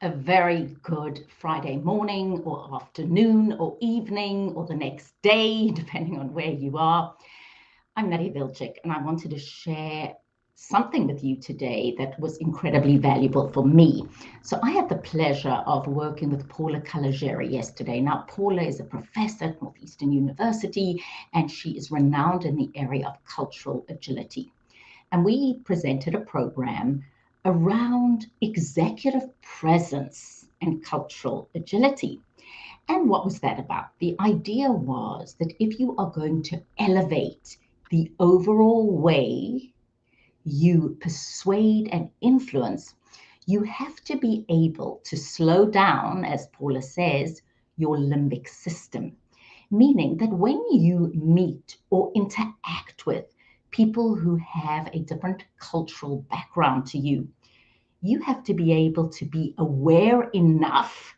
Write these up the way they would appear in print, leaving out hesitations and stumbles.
A very good Friday morning or afternoon or evening or the next day, depending on where you are. I'm Nadia, and I wanted to share something with you today that was incredibly valuable for me. So I had the pleasure of working with Paula Caligiuri yesterday. Now, Paula is a professor at Northeastern University, and she is renowned in the area of cultural agility. And we presented a program around executive presence and cultural agility. And what was that about? The idea was that if you are going to elevate the overall way you persuade and influence, you have to be able to slow down, as Paula says, your limbic system. Meaning that when you meet or interact with people who have a different cultural background to you, you have to be able to be aware enough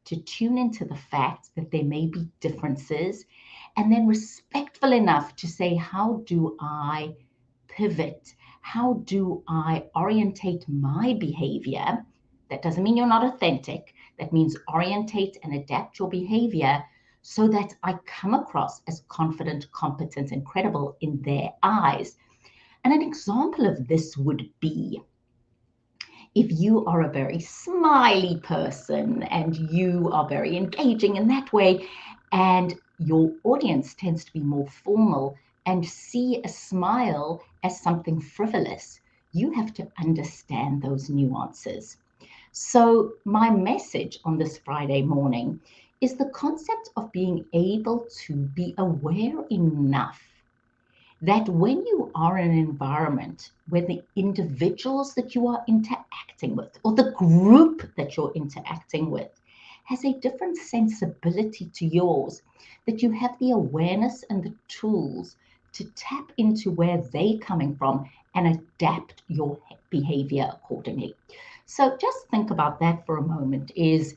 to tune into the fact that there may be differences, and then respectful enough to say, how do I pivot? How do I orientate my behavior? That doesn't mean you're not authentic. That means orientate and adapt your behavior so that I come across as confident, competent, and credible in their eyes. And an example of this would be if you are a very smiley person and you are very engaging in that way, and your audience tends to be more formal and see a smile as something frivolous, you have to understand those nuances. So, my message on this Friday morning is the concept of being able to be aware enough that when you are in an environment where the individuals that you are interacting with or the group that you're interacting with has a different sensibility to yours, that you have the awareness and the tools to tap into where they're coming from and adapt your behavior accordingly. So just think about that for a moment. Is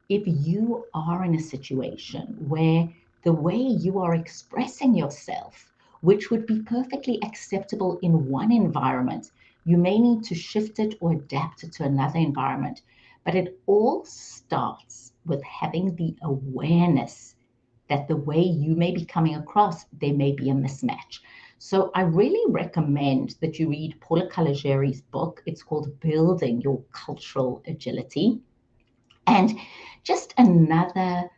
if you are in a situation where the way you are expressing yourself, which would be perfectly acceptable in one environment, you may need to shift it or adapt it to another environment. But it all starts with having the awareness that the way you may be coming across, there may be a mismatch. So I really recommend that you read Paula Caligiuri's book. It's called Building Your Cultural Agility. And just another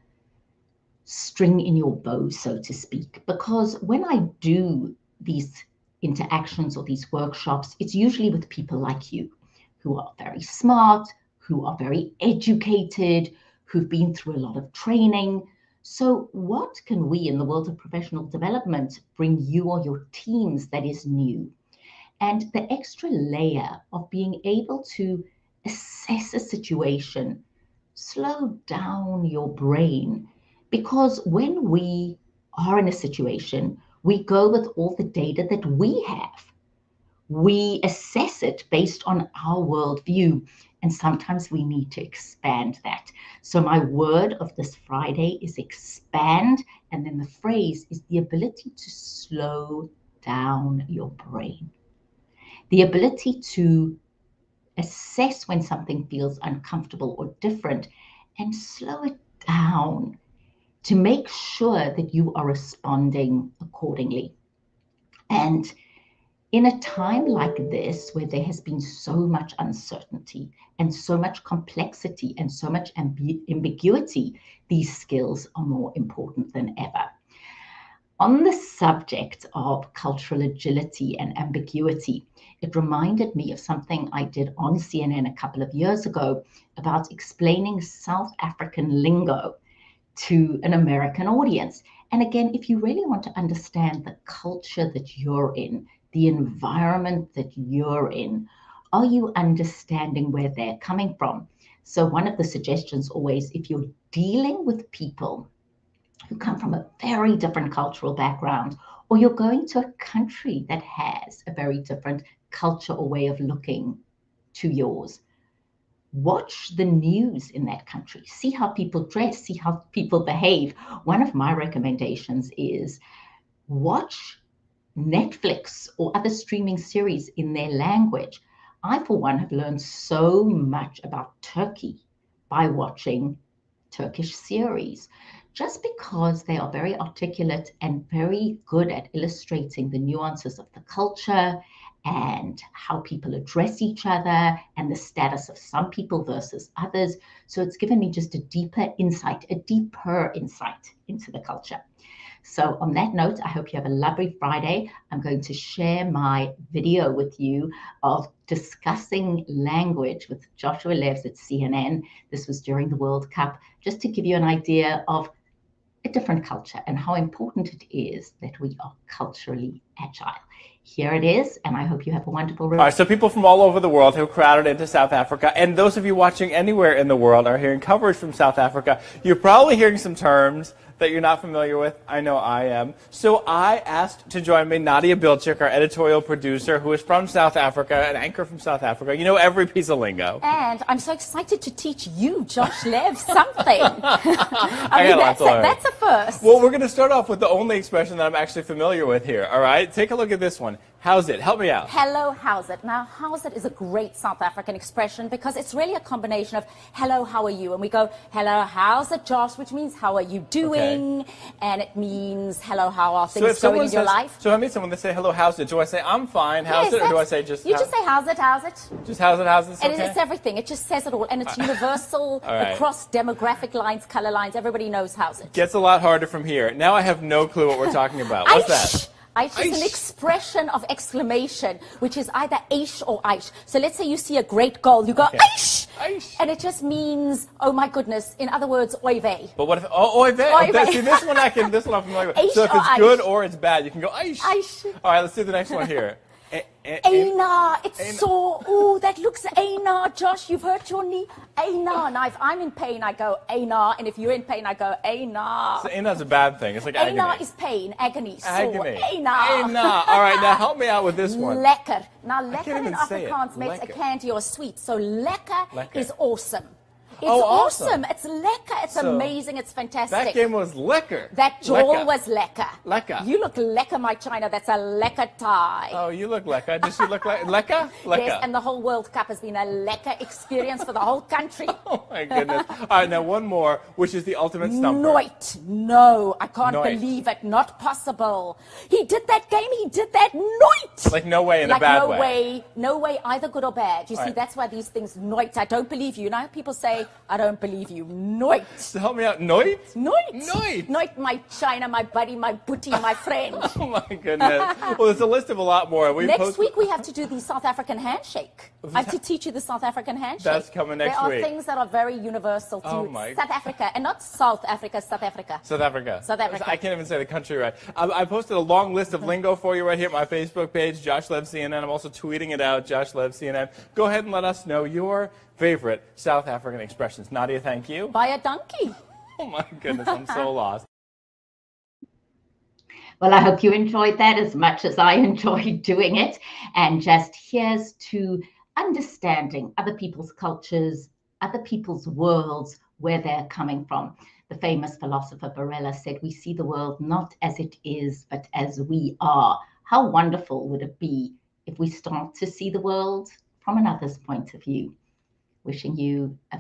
string in your bow, so to speak, because when I do these interactions or these workshops, it's usually with people like you who are very smart, who are very educated, who've been through a lot of training. So, what can we in the world of professional development bring you or your teams that is new? And the extra layer of being able to assess a situation, slow down your brain. Because when we are in a situation, we go with all the data that we have. We assess it based on our worldview, and sometimes we need to expand that. So, my word of this Friday is expand, and then the phrase is the ability to slow down your brain, the ability to assess when something feels uncomfortable or different and slow it down to make sure that you are responding accordingly. And in a time like this, where there has been so much uncertainty and so much complexity and so much ambiguity, these skills are more important than ever. On the subject of cultural agility and ambiguity, it reminded me of something I did on CNN a couple of years ago about explaining South African lingo to an American audience. And again, if you really want to understand the culture that you're in, the environment that you're in, are you understanding where they're coming from? So, one of the suggestions always, if you're dealing with people who come from a very different cultural background, or you're going to a country that has a very different culture or way of looking to yours, watch the news in that country, see how people dress, see how people behave. One of my recommendations is watch Netflix or other streaming series in their language. I, for one, have learned so much about Turkey by watching Turkish series, just because they are very articulate and very good at illustrating the nuances of the culture and how people address each other and the status of some people versus others. So it's given me just a deeper insight into the culture. So on that note, I hope you have a lovely Friday. I'm going to share my video with you of discussing language with Joshua Leves at CNN. This was during the World Cup, just to give you an idea of a different culture and how important it is that we are culturally agile. Here it is, and I hope you have a wonderful All right, so people from all over the world have crowded into South Africa, and those of you watching anywhere in the world are hearing coverage from South Africa. You're probably hearing some terms that you're not familiar with. I know I am. So I asked to join me Nadia Bilchik, our editorial producer, who is from South Africa, an anchor from South Africa. You know every piece of lingo. And I'm so excited to teach you, Josh Lev, something. I mean, that's a first. Well, we're going to start off with the only expression that I'm actually familiar with here, all right? Take a look at this one. How's it? Help me out. Hello, how's it? Now, how's it is a great South African expression because it's really a combination of hello, how are you? And we go, hello, how's it, Josh? Which means how are you doing? Okay. And it means hello, how are things going in your life? So if I meet someone, they say hello, how's it? Do I say I'm fine, how's it? Or do I say just... You just say how's it, how's it? Just how's it, how's it? And it's everything. It just says it all. And it's universal across demographic lines, color lines. Everybody knows how's it. Gets a lot harder from here. Now I have no clue what we're talking about. What's that? Aish is an expression of exclamation, which is either aish or aish. So let's say you see a great goal, you go aish, aish. And it just means, oh my goodness. In other words, oy vey. But what if, oy vey. See, this one I'm familiar with. So if it's good or it's bad, you can go aish. Aish. All right, let's do the next one here. Aina, it's so, ooh, that looks Aina, Josh, you've hurt your knee. Aina. Now, if I'm in pain, I go Aina, and if you're in pain, I go Aina. So Aina's a bad thing. It's like agony. Aina is pain, agony. Agony. So, Aina. Aina. All right, now help me out with this one. Lekker. Now, lekker in Afrikaans makes a candy or a sweet. So, lekker is awesome. It's awesome. It's lekker. It's amazing. It's fantastic. That game was lekker. That jaw was lekker. Lekker. You look lekker, my China. That's a lekker tie. Oh, you look lekker. Does she look like lekker? Lekker. Yes, and the whole World Cup has been a lekker experience for the whole country. Oh, my goodness. All right, now one more, which is the ultimate stumper. Nooit. No, I can't believe it. Not possible. He did that game. He did that. Nooit. Like no way in a bad way. No way, either good or bad. You see, that's why these things, nooit. I don't believe you. You know, people say, I don't believe you. Nooit. So help me out. Nooit? Nooit. Nooit. Nooit, my China, my buddy, my booty, my friend. Oh, my goodness. Well, there's a list of a lot more. Next week, we have to do the South African handshake. I have to teach you the South African handshake. That's coming next week. There are things that are very universal to South Africa, and not South Africa, South Africa. South Africa. South Africa. I can't even say the country right. I posted a long list of lingo for you right here at my Facebook page, Josh Lev CNN. I'm also tweeting it out, Josh Lev CNN. Go ahead and let us know your favorite South African expressions. Nadia, thank you. Buy a donkey. Oh, my goodness. I'm so lost. Well, I hope you enjoyed that as much as I enjoyed doing it. And just here's to understanding other people's cultures, other people's worlds, where they're coming from. The famous philosopher Barella said, we see the world not as it is, but as we are. How wonderful would it be if we start to see the world from another's point of view? Wishing you a